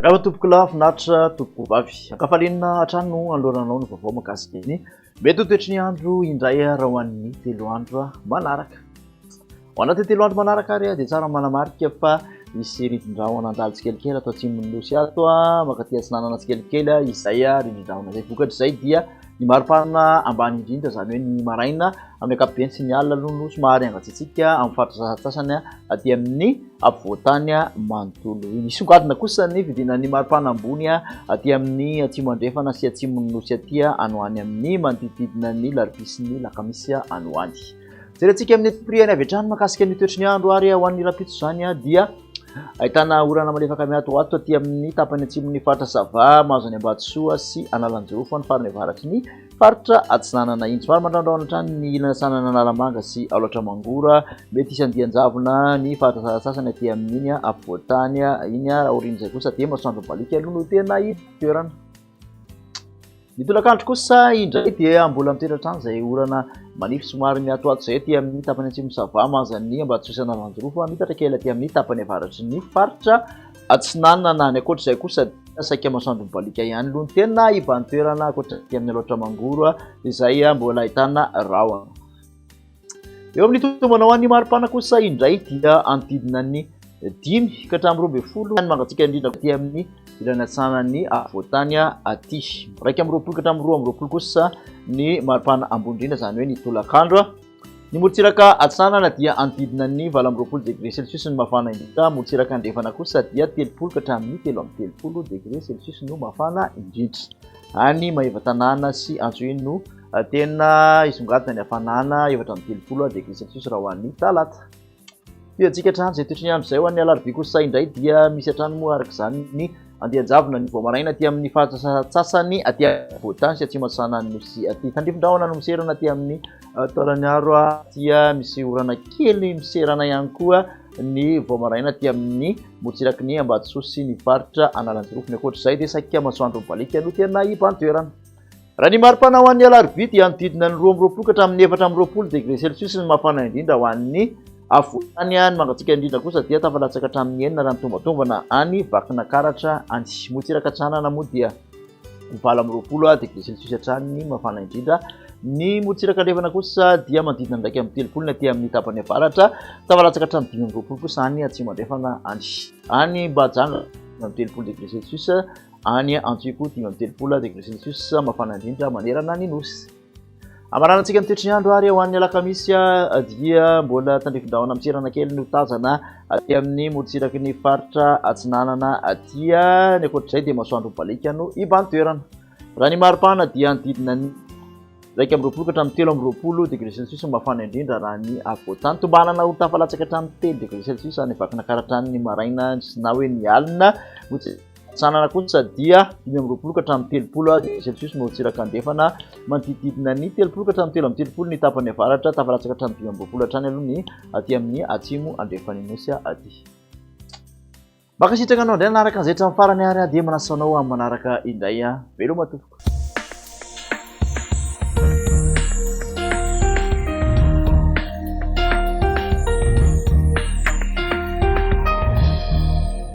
Raha tompoko lafinaritra tompoko vavy ankafalinina hatrano aloranao ny vaovao mahakasika ny mety ho toetry ny andro indray raha ho an'ny 3 andro manaraka. Ho anaty 3 andro manaraka ary dia tsara manamarika fa misy ritin-drahona nandalo tsikelikely atao atsimon'ny nosy ato makaty atsinanana tsikelikely izay ritin-drahona izay vokatra izay dia ny maripana ambany indrindra izany hoe ny maraina amin'ny ankapobeny sy ny alina aloha no somary angatsiatsika amin'ny faritra sasasasany aty amin'ny afovoantany manontolo. Misongadina kosa ny vidinan'ny maripana ambony aty amin'ny atsimo andrefana sy atsimon'ny nosy aty any ho any amin'ny manodididina ny larobia sy ny lakamisy any ho any. Jerentsika amin'ny prix any avy hatrany mahakasika ny toetry ny andro ary ho an'ny rapitso izany dia ahitana orana malefaka miatoato aty amin'ny tapany atsimon'ny faritra Sava, Mahazany Ambatsoa sy Analanjofo ny farany avaratry ny faritra Atsinanana iny. Somary mandrandraona hatrany ny ilana sanana Analamanga sy Alaotra Mangora, mety isy andian-javona ny faritra sasasany aty amin'iny afovoantany iny aorian'izay kosa dia masoandro balika aloha no tena toerana. Ny tolakandro kosa indray dia mbola mitoetra hatrany izay orana manify somary miatoato izay aty amin'ny tapany atsimon'ny Sava, Mahazany Ambatsoa sy Analanjofo, mitatra kely aty amin'ny tapany avaratry ny faritra Atsinanana. Ny ankoatr'izay kosa saika masoandro balika ihany aloha no tena iban'ny toerana ankoatra aty amin'ny Alaotra Mangoro izay mbola ahitana rahona. Eo amin'ny tombona ho an'ny maripana kosa indray dia anodidina ny 5 ka hatramin'ny 20 ny mangatsika indrindra aty amin'ny ilana sanany afovoantany aty. 1 amby 20 ka hatramin'ny 2 amby 20 kosa ny maripana ambony indrindra izany hoe ny tolakandro. Ny morotsiraka Atsinanana dia anodidina ny 4 amby 20 degré celsius ny mafana indrindra. Morotsiraka Andrefana kosa dia 30 ka hatramin'ny 3 amby 30 degré celsius no mafana indrindra. Any Mahevatanana sy Antsohiny no tena isongadina ny hafanana 4 amby 30 degré celsius raha ho an'ny talata. Antsika hatrany izay toetry ny andro izay ho an'ny alarobia kosa indray dia misy hatrany moa araka izany ny andian-javona ny voamaraina aty amin'ny faritra sasasany aty afovoantany sy atsimo antsinanana nosy aty tandrifin-drahona no miserana aty amin'ny taolaniaro dia misy orana kely miserana ihany koa ny voamaraina aty amin'ny morotsiraky ny Ambatsoa sy ny faritra Analanjofo. Ny ankoatr'izay dia saika masoandro balika no tena iban-toerana. Raha ny maripana ho an'ny alarobia dia anodidina ny 2 amby 20 ka hatramin'ny 4 amby 20 degré celsius ny mafana indrindra ho an'ny afovoantany ny mangatsika indrindra kosa dia tafalatsaka hatramin'ny 9 raha ny tombatombana any Vakina Karatra any. Morotsiraka Antsanana moa dia 4 amby 20 degré celsius hatrany ny mafana indrindra. Ny morotsiraka Andrefana kosa dia manodidina 1 amby 30 ny aty amin'ny tapany avaratra, tafalatsaka hatramin'ny 5 amby 20 kosa any Atsimo Andrefana any. Any Bajanga 5 amby 30 degré celsius, any Antsohiky 5 amby 30 degré celsius mafana indrindra manerana ny nosy. Amaranantsika ny toetry ny andro ary ho an'ny alakamisy dia mbola tandrifin-drahona miserana kely no tazana aty amin'ny morotsiraky ny faritra Atsinanana aty. Ny ankoatr'izay dia masoandro balika no iban-toerana. Raha ny maripana dia anodidina ny 1 amby 20 ka hatramin'ny 3 amby 20 degré celsius mafana indrindra raha ny afovoantany. Tombanana ho tafalatsaka hatramin'ny 3 degré celsius any Vakina Karatra ny maraina na hoe ny alina. Atsinanana kosa dia 5 amby 20 ka hatramin'ny 30 degré celsius morotsiraka Andrefana, manodididina ny 30 ka hatramin'ny 3 amby 30 ny tapany avaratra, tafalatsaka hatramin'ny 5 amby 20 hatrany aloha ny aty amin'ny Atsimo Andrefana nosy aty. Makasitraka anao indray nanaraka an'izay hatramin'ny farany ary dia manasanao amin'ny manaraka indray. Veloma tompoko.